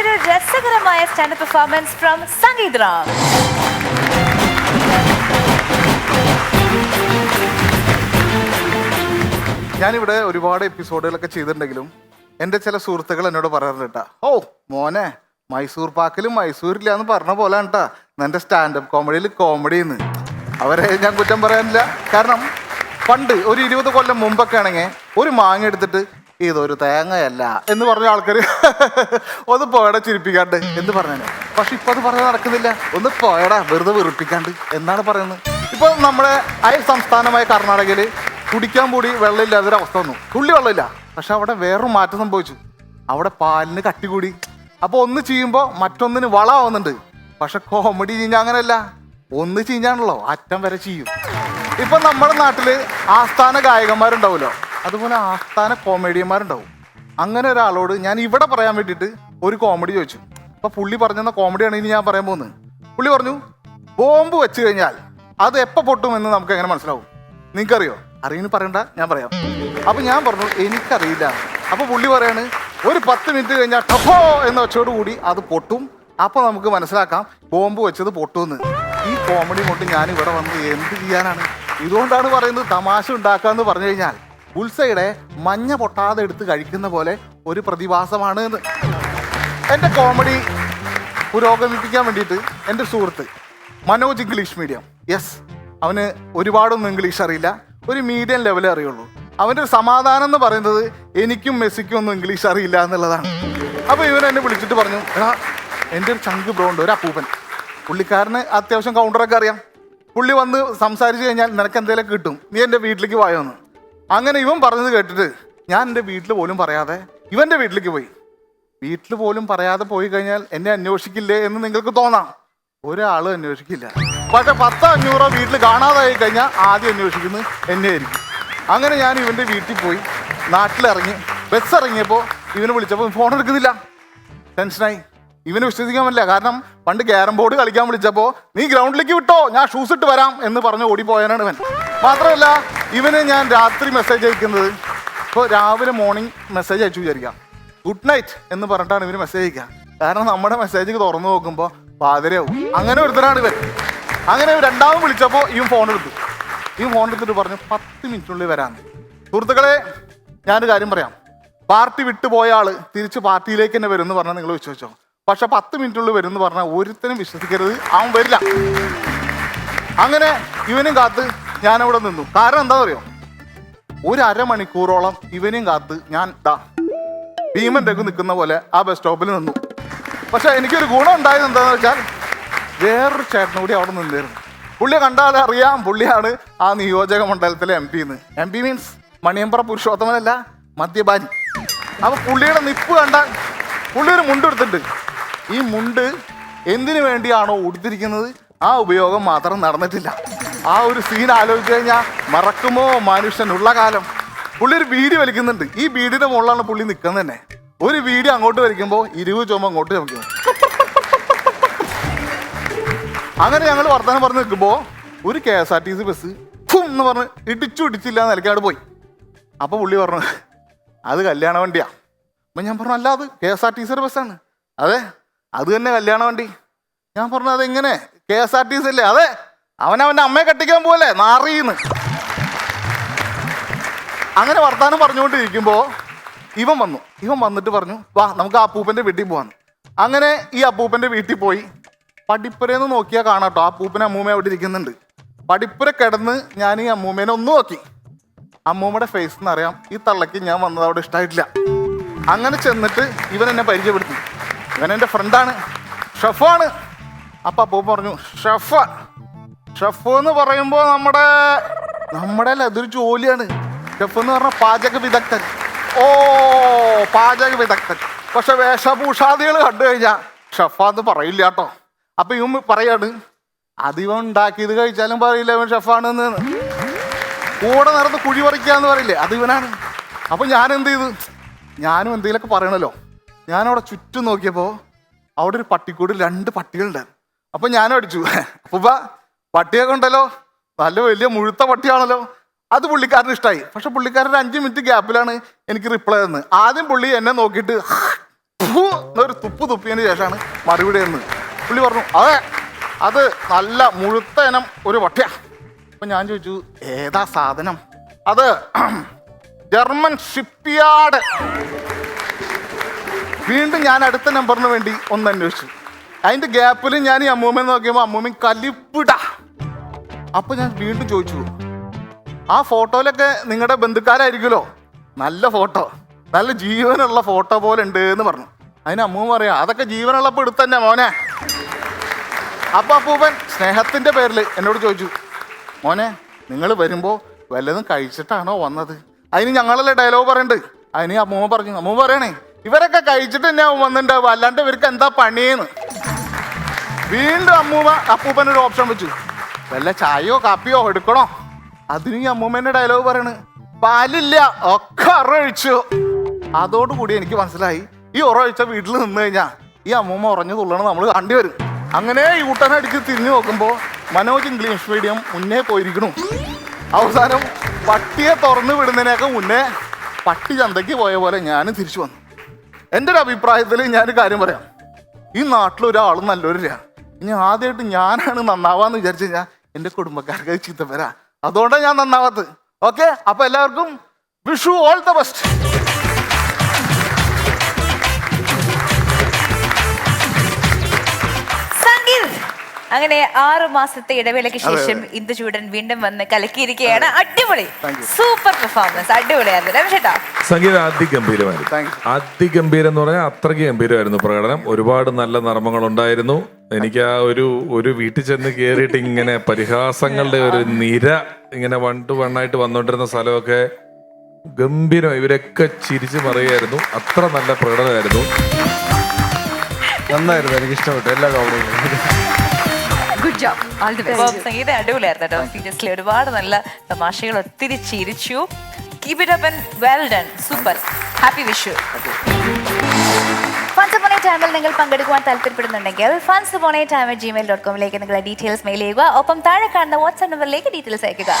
മറ്റൊരു രസകരമായ stand performance from Sangeeth Ram. ഞാനിവിടെ ഒരുപാട് എപ്പിസോഡുകളൊക്കെ ചെയ്തിട്ടുണ്ടെങ്കിലും എൻ്റെ ചില സുഹൃത്തുക്കൾ എന്നോട് പറയാറുണ്ട് കേട്ടാ, ഓ മോനെ മൈസൂർ പാക്കിലും മൈസൂരില്ല എന്ന് പറഞ്ഞ പോലെ കേട്ടാ എൻ്റെ സ്റ്റാൻഡപ്പ് കോമഡിയിൽ കോമഡിന്ന്. അവരെ ഞാൻ കുറ്റം പറയാനില്ല. കാരണം പണ്ട് ഒരു 20 കൊല്ലം മുമ്പൊക്കെ ആണെങ്കിൽ ഒരു മാങ്ങ എടുത്തിട്ട് ഇതൊരു തേങ്ങയല്ല എന്ന് പറഞ്ഞ ആൾക്കാർ ഒന്ന് പോയടാ ചിരിപ്പിക്കാണ്ട് എന്ന് പറഞ്ഞു. പക്ഷെ ഇപ്പൊ അത് പറഞ്ഞാൽ നടക്കുന്നില്ല. ഒന്ന് പോയടാ വെറുതെ വെറുപ്പിക്കാണ്ട് എന്നാണ് പറയുന്നത്. ഇപ്പൊ നമ്മുടെ അയൽ സംസ്ഥാനമായ കർണാടകയിൽ കുടിക്കാൻ കൂടി വെള്ളമില്ലാത്തൊരു അവസ്ഥ വന്നു. തുള്ളി വെള്ളമില്ല. പക്ഷെ അവിടെ വേറൊരു മാറ്റം സംഭവിച്ചു. അവിടെ പാലിന് കട്ടി കൂടി. അപ്പൊ ഒന്ന് ചെയ്യുമ്പോൾ മറ്റൊന്നിന് വളമാവുന്നുണ്ട്. പക്ഷെ കോമഡി ചീഞ്ഞ അങ്ങനെയല്ല, ഒന്ന് ചീഞ്ഞാണല്ലോ അറ്റം വരെ ചെയ്യും. ഇപ്പൊ നമ്മുടെ നാട്ടില് ആസ്ഥാന ഗായകന്മാരുണ്ടാവുമല്ലോ, അതുപോലെ ആസ്ഥാന കോമഡിയന്മാരുണ്ടാവും. അങ്ങനെ ഒരാളോട് ഞാൻ ഇവിടെ പറയാൻ വേണ്ടിയിട്ട് ഒരു കോമഡി ചോദിച്ചു. അപ്പൊ പുള്ളി പറഞ്ഞെന്ന കോമഡിയാണ് ഇനി ഞാൻ പറയാൻ പോകുന്നത്. പുള്ളി പറഞ്ഞു, ബോംബ് വെച്ച് കഴിഞ്ഞാൽ അത് എപ്പോൾ പൊട്ടുമെന്ന് നമുക്ക് എങ്ങനെ മനസ്സിലാവും? നിങ്ങൾക്കറിയോ? അറിയുന്നു പറയണ്ട, ഞാൻ പറയാം. അപ്പൊ ഞാൻ പറഞ്ഞു എനിക്കറിയില്ല. അപ്പൊ പുള്ളി പറയാണ്, ഒരു 10 മിനിറ്റ് കഴിഞ്ഞാൽ ടഫോ എന്ന ഒച്ചയോട് കൂടി അത് പൊട്ടും. അപ്പൊ നമുക്ക് മനസ്സിലാക്കാം ബോംബ് വെച്ചത് പൊട്ടുമെന്ന്. ഈ കോമഡി കൊണ്ട് ഞാൻ ഇവിടെ വന്ന് എന്ത് ചെയ്യാനാണ്? ഇതുകൊണ്ടാണ് പറയുന്നത് തമാശ ഉണ്ടാക്കാന്ന് പറഞ്ഞു കഴിഞ്ഞാൽ ഉത്സയുടെ മഞ്ഞ പൊട്ടാതെ എടുത്ത് കഴിക്കുന്ന പോലെ ഒരു പ്രതിഭാസമാണ് എന്ന്. എൻ്റെ കോമഡി പുരോഗമിപ്പിക്കാൻ വേണ്ടിയിട്ട് എൻ്റെ സുഹൃത്ത് മനോജ് ഇംഗ്ലീഷ് മീഡിയം, യെസ്, അവന് ഒരുപാടൊന്നും ഇംഗ്ലീഷ് അറിയില്ല, ഒരു മീഡിയം ലെവലേ അറിയുള്ളൂ. അവൻ്റെ ഒരു സമാധാനം എന്ന് പറയുന്നത് എനിക്കും മെസ്സിക്കും ഒന്നും ഇംഗ്ലീഷ് അറിയില്ല എന്നുള്ളതാണ്. അപ്പോൾ ഇവൻ എന്നെ വിളിച്ചിട്ട് പറഞ്ഞു, എടാ എൻ്റെ ഒരു ചങ്ക് ബ്രോ ഉണ്ട്, ഒരു അപ്പൂപ്പൻ. പുള്ളിക്കാരന് അത്യാവശ്യം കൗണ്ടറൊക്കെ അറിയാം. പുള്ളി വന്ന് സംസാരിച്ച് കഴിഞ്ഞാൽ നിനക്ക് എന്തെങ്കിലും കിട്ടും, നീ എൻ്റെ വീട്ടിലേക്ക് വായോന്ന്. അങ്ങനെ ഇവൻ പറഞ്ഞത് കേട്ടിട്ട് ഞാൻ എൻ്റെ വീട്ടിൽ പോലും പറയാതെ ഇവൻ്റെ വീട്ടിലേക്ക് പോയി. വീട്ടിൽ പോലും പറയാതെ പോയി കഴിഞ്ഞാൽ എന്നെ അന്വേഷിക്കില്ലേ എന്ന് നിങ്ങൾക്ക് തോന്നാം. ഒരാളും അന്വേഷിക്കില്ല. പക്ഷെ 10-500 വീട്ടിൽ കാണാതായി കഴിഞ്ഞാൽ ആദ്യം അന്വേഷിക്കുന്നത് എന്നെ ആയിരിക്കും. അങ്ങനെ ഞാൻ ഇവൻ്റെ വീട്ടിൽ പോയി. നാട്ടിലിറങ്ങി ബസ് ഇറങ്ങിയപ്പോൾ ഇവനെ വിളിച്ചപ്പോൾ ഫോൺ എടുക്കുന്നില്ല. ടെൻഷനായി. ഇവന് വിശ്വസിക്കാൻ പറ്റില്ല. കാരണം പണ്ട് ക്യാരം ബോർഡ് കളിക്കാൻ വിളിച്ചപ്പോൾ നീ ഗ്രൗണ്ടിലേക്ക് വിട്ടോ, ഞാൻ ഷൂസ് ഇട്ട് വരാം എന്ന് പറഞ്ഞ് ഓടിപ്പോയാനാണ് ഇവൻ. മാത്രമല്ല ഇവന് ഞാൻ രാത്രി മെസ്സേജ് അയക്കുന്നത്, ഇപ്പോൾ രാവിലെ മോർണിംഗ് മെസ്സേജ് അയച്ചു വിചാരിക്കാം, ഗുഡ് നൈറ്റ് എന്ന് പറഞ്ഞിട്ടാണ് ഇവന് മെസ്സേജ് അയക്കുക. കാരണം നമ്മുടെ മെസ്സേജ് തുറന്നു നോക്കുമ്പോൾ പാതിരയാവും. അങ്ങനെ ഒരുത്തരാണ് ഇവൻ. അങ്ങനെ രണ്ടാമത് വിളിച്ചപ്പോൾ ഇവൻ ഫോൺ എടുത്തു. ഈ ഫോൺ എടുത്തിട്ട് പറഞ്ഞു 10 മിനിറ്റിനുള്ളിൽ വരാമെന്ന്. സുഹൃത്തുക്കളെ, ഞാനൊരു കാര്യം പറയാം. പാർട്ടി വിട്ടുപോയ ആള് തിരിച്ച് പാർട്ടിയിലേക്ക് തന്നെ വരും എന്ന് പറഞ്ഞാൽ നിങ്ങൾ വിശ്വസിച്ചോ? പക്ഷെ 10 മിനിറ്റിനുള്ളിൽ വരും എന്ന് പറഞ്ഞാൽ ഒരുത്തനും വിശ്വസിക്കരുത്, അവൻ വരില്ല. അങ്ങനെ ഇവനും കാത്ത് ഞാനവിടെ നിന്നു. കാരണം എന്താ പറയുക, ഒരു അരമണിക്കൂറോളം ഇവനെയും കാത്ത് ഞാൻ ഭീമൻ്റെ ഒക്കെ നിൽക്കുന്ന പോലെ ആ ബസ് സ്റ്റോപ്പിൽ നിന്നു. പക്ഷെ എനിക്കൊരു ഗുണം ഉണ്ടായത് എന്താണെന്ന് വെച്ചാൽ വേറൊരു ചേട്ടനും കൂടി അവിടെ നിന്നിരുന്നു. പുള്ളിയെ കണ്ടാൽ അറിയാം പുള്ളിയാണ് ആ നിയോജക മണ്ഡലത്തിലെ MP എന്ന്. MP മീൻസ് മണിയമ്പ്ര പുരുഷോത്തമനല്ല, മദ്യപാനി. അപ്പൊ പുള്ളിയുടെ നിപ്പ് കണ്ടാൽ പുള്ളി ഒരു മുണ്ട് എടുത്തിട്ടുണ്ട്. ഈ മുണ്ട് എന്തിനു വേണ്ടിയാണോ ഉടുത്തിരിക്കുന്നത് ആ ഉപയോഗം മാത്രം നടന്നിട്ടില്ല. ആ ഒരു സീൻ ആലോചിച്ച് കഴിഞ്ഞാൽ മറക്കുമോ മനുഷ്യനുള്ള കാലം. പുള്ളി ഒരു ബീഡി വലിക്കുന്നുണ്ട്. ഈ ബീഡിയുടെ മുകളിലാണ് പുള്ളി നിൽക്കുന്നത് തന്നെ. ഒരു ബീഡി അങ്ങോട്ട് വലിക്കുമ്പോൾ 20 ചുമ അങ്ങോട്ട് ചുമക്കും. അങ്ങനെ ഞങ്ങൾ വർത്തമാനം പറഞ്ഞ് നിൽക്കുമ്പോൾ ഒരു KSRTC ബസ് എന്ന് പറഞ്ഞ് ഇടിച്ചില്ല നിലക്കാട് പോയി. അപ്പോൾ പുള്ളി പറഞ്ഞു അത് കല്യാണ വണ്ടിയാ. അപ്പം ഞാൻ പറഞ്ഞു അല്ല, അത് KSRTCയുടെ ബസ്സാണ്. അതെ, അത് തന്നെ കല്യാണ വണ്ടി. ഞാൻ പറഞ്ഞു അതെങ്ങനെ KSRTC അല്ലേ? അതെ, അവനവൻ്റെ അമ്മയെ കെട്ടിക്കാൻ പോലെ നാറിയെന്ന്. അങ്ങനെ വർത്താനം പറഞ്ഞുകൊണ്ടിരിക്കുമ്പോൾ ഇവൻ വന്നു. ഇവൻ വന്നിട്ട് പറഞ്ഞു വാ നമുക്ക് ആ അപ്പൂപ്പൻ്റെ വീട്ടിൽ പോവാന്ന്. അങ്ങനെ ഈ അപ്പൂപ്പൻ്റെ വീട്ടിൽ പോയി. പടിപ്പുരയെന്ന് നോക്കിയാൽ കാണാട്ടോ ആ അപ്പൂപ്പനെ അമ്മൂമ്മ അവിടെ ഇരിക്കുന്നുണ്ട്. പടിപ്പുര കിടന്ന് ഞാൻ ഈ അമ്മൂമ്മേനെ ഒന്ന് നോക്കി. അമ്മൂമ്മയുടെ ഫേസ് എന്ന് അറിയാം ഈ തള്ളയ്ക്ക് ഞാൻ വന്നത് അവിടെ ഇഷ്ടമായിട്ടില്ല. അങ്ങനെ ചെന്നിട്ട് ഇവൻ എന്നെ പരിചയപ്പെടുത്തി. ഇവൻ എൻ്റെ ഫ്രണ്ടാണ്, ഷെഫാണ്. അപ്പം അപ്പൂപ്പ പറഞ്ഞു ഷെഫ് എന്ന് പറയുമ്പോൾ നമ്മുടെ അല്ല, അതൊരു ജോലിയാണ്. ഷെഫ് എന്ന് പറഞ്ഞാൽ പാചക വിദഗ്ധൻ. ഓ, പാചക വിദഗ്ധൻ. പക്ഷെ വേഷഭൂഷാദികൾ കണ്ടു കഴിഞ്ഞാൽ ഷെഫാന്ന് പറയില്ല കേട്ടോ. അപ്പൊ ഇവൻ പറയാണ് അതിവൻ ഉണ്ടാക്കിയത് കഴിച്ചാലും പറയില്ല ഇവൻ ഷെഫാണെന്ന്. കൂടെ നടന്ന് കുഴി പറിക്കാന്ന് പറയില്ലേ, അത് ഇവനാണ്. അപ്പൊ ഞാൻ എന്ത് ചെയ്തു, ഞാനും എന്തെങ്കിലുമൊക്കെ പറയണല്ലോ. ഞാനവിടെ ചുറ്റും നോക്കിയപ്പോൾ അവിടെ ഒരു പട്ടിക്കൂട് 2 പട്ടികളുണ്ടായിരുന്നു. അപ്പൊ ഞാനും അടിച്ചു, അപ്പൊ പട്ടിയൊക്കെ ഉണ്ടല്ലോ, നല്ല വലിയ മുഴുത്ത പട്ടിയാണല്ലോ. അത് പുള്ളിക്കാരന് ഇഷ്ടമായി. പക്ഷെ പുള്ളിക്കാരൻ 5 മിനിറ്റ് ഗ്യാപ്പിലാണ് എനിക്ക് റിപ്ലൈ തന്നത്. ആദ്യം പുള്ളി എന്നെ നോക്കിയിട്ട് എന്നൊരു തുപ്പ് തുപ്പിയതിന് ശേഷമാണ് മറുപടി തരുന്നത്. പുള്ളി പറഞ്ഞു അതെ അത് നല്ല മുഴുത്ത ഇനം ഒരു വട്ടയാ. അപ്പൊ ഞാൻ ചോദിച്ചു ഏതാ സാധനം? അത് ജർമ്മൻ ഷിപ്പ്യാർഡ്. വീണ്ടും ഞാൻ അടുത്ത നമ്പറിന് വേണ്ടി ഒന്ന് അന്വേഷിച്ചു. അതിന്റെ ഗ്യാപ്പിൽ ഞാൻ ഈ അമ്മൂമ്മ നോക്കിയപ്പോൾ അമ്മൂമ്മ കലിപ്പിടാ. അപ്പൊ ഞാൻ വീണ്ടും ചോദിച്ചു ആ ഫോട്ടോയിലൊക്കെ നിങ്ങളുടെ ബന്ധുക്കാരായിരിക്കുമല്ലോ, നല്ല ഫോട്ടോ, നല്ല ജീവനുള്ള ഫോട്ടോ പോലെ ഉണ്ട് എന്ന് പറഞ്ഞു. അതിന് അമ്മൂമ്മ പറയാ അതൊക്കെ ജീവനുള്ളപ്പോൾ എടുത്തന്നെ മോനെ. അപ്പൊ അപ്പൂപ്പൻ സ്നേഹത്തിന്റെ പേരിൽ എന്നോട് ചോദിച്ചു മോനെ നിങ്ങൾ വരുമ്പോ വല്ലതും കഴിച്ചിട്ടാണോ വന്നത്? അതിന് ഞങ്ങളല്ലേ ഡയലോഗ് പറയുന്നുണ്ട്. അതിന് അമ്മൂമ്മ പറഞ്ഞു, അമ്മൂമ്മ പറയണേ ഇവരൊക്കെ കഴിച്ചിട്ട് തന്നെ വന്നിട്ടുണ്ടാവും, അല്ലാണ്ട് ഇവർക്ക് എന്താ പണിയെന്ന്. വീണ്ടും അപ്പൂപ്പനൊരു ഓപ്ഷൻ വെച്ചു, വല്ല ചായയോ കാപ്പിയോ എടുക്കണോ? അതിന് ഈ അമ്മൂമ്മേന്റെ ഡയലോഗ് പറയണ് പാലില്ല ഒക്കെ ഒറൊഴിച്ചു. അതോടുകൂടി എനിക്ക് മനസ്സിലായി ഈ ഒറൊഴിച്ച വീട്ടിൽ നിന്ന് കഴിഞ്ഞാൽ ഈ അമ്മൂമ്മ ഉറഞ്ഞു തുള്ളണം നമ്മൾ കണ്ടി വരും. അങ്ങനെ യൂട്ടനടിച്ച് തിരിഞ്ഞു നോക്കുമ്പോൾ മനോജ് ഇംഗ്ലീഷ് മീഡിയം മുന്നേ പോയിരിക്കണു. അവസാനം പട്ടിയെ തുറന്നു വിടുന്നതിനൊക്കെ മുന്നേ പട്ടി ചന്തയ്ക്ക് പോയ പോലെ ഞാനും തിരിച്ചു വന്നു. എൻ്റെ ഒരു അഭിപ്രായത്തിൽ ഞാനൊരു കാര്യം പറയാം, ഈ നാട്ടിലൊരാളും നല്ലൊരില്ല. ഇനി ആദ്യമായിട്ട് ഞാനാണ് നന്നാവാന്ന് വിചാരിച്ചു കഴിഞ്ഞാൽ എൻ്റെ കുടുംബക്കാർക്ക് ചീത്ത വരാ. അതുകൊണ്ടാണ് ഞാൻ നന്നാവാത്തത്. ഓക്കെ, അപ്പൊ എല്ലാവർക്കും വിഷു ഓൾ ദ ബെസ്റ്റ്. അങ്ങനെ 6 മാസത്തെ ഇടവേളയ്ക്ക് ശേഷം ഇന്ദുചൂടൻ വീണ്ടും വന്ന് കലക്കിയിരിക്കുകയാണ്. അടിപൊളി, സൂപ്പർ പെർഫോമൻസ്, അടിപൊളിയായിരുന്നു രമേശേട്ടാ. സംഗീതം അതിഗംഭീരമായിരുന്നു. അതിഗംഭീരം എന്ന് പറഞ്ഞാൽ അത്രയ്ക്ക് ഗംഭീരമായിരുന്നു പ്രകടനം. ഒരുപാട് നല്ല നർമ്മങ്ങൾ ഉണ്ടായിരുന്നു. എനിക്ക് ആ ഒരു വീട്ടിൽ ചെന്ന് കയറിയിട്ട് ഇങ്ങനെ പരിഹാസങ്ങളുടെ ഒരു നിര ഇങ്ങനെ വൺ ടു വണ്ണായിട്ട് വന്നോണ്ടിരുന്ന സ്ഥലമൊക്കെ ഗംഭീരം. ഇവരൊക്കെ ചിരിച്ചു പറയുമായിരുന്നു. അത്ര നല്ല പ്രകടനമായിരുന്നു. നന്നായിരുന്നു, എനിക്ക് ഇഷ്ടപ്പെട്ടു എല്ലാ കോമഡിയും. Good job, all the best. സംഗീതം അടിപൊളിയായിരുന്നു കേട്ടോ. സീരിയസ്ലി ഒരുപാട് നല്ല തമാശകൾ, ഒത്തിരി ചിരിച്ചു. Keep it up and well done, super. Happy Vishu. Funs upon a ടൈമിൽ നിങ്ങൾ പങ്കെടുക്കുവാൻ താല്പര്യപ്പെടുന്നുണ്ടെങ്കിൽ funsupon@gmail.com നിങ്ങളുടെ ഡീറ്റെയിൽസ് മെയിൽ ചെയ്യുക. ഒപ്പം താഴെ കാണുന്ന വാട്സ്ആപ്പ് നമ്പറിലേക്ക് ഡീറ്റെയിൽസ് അയക്കുക.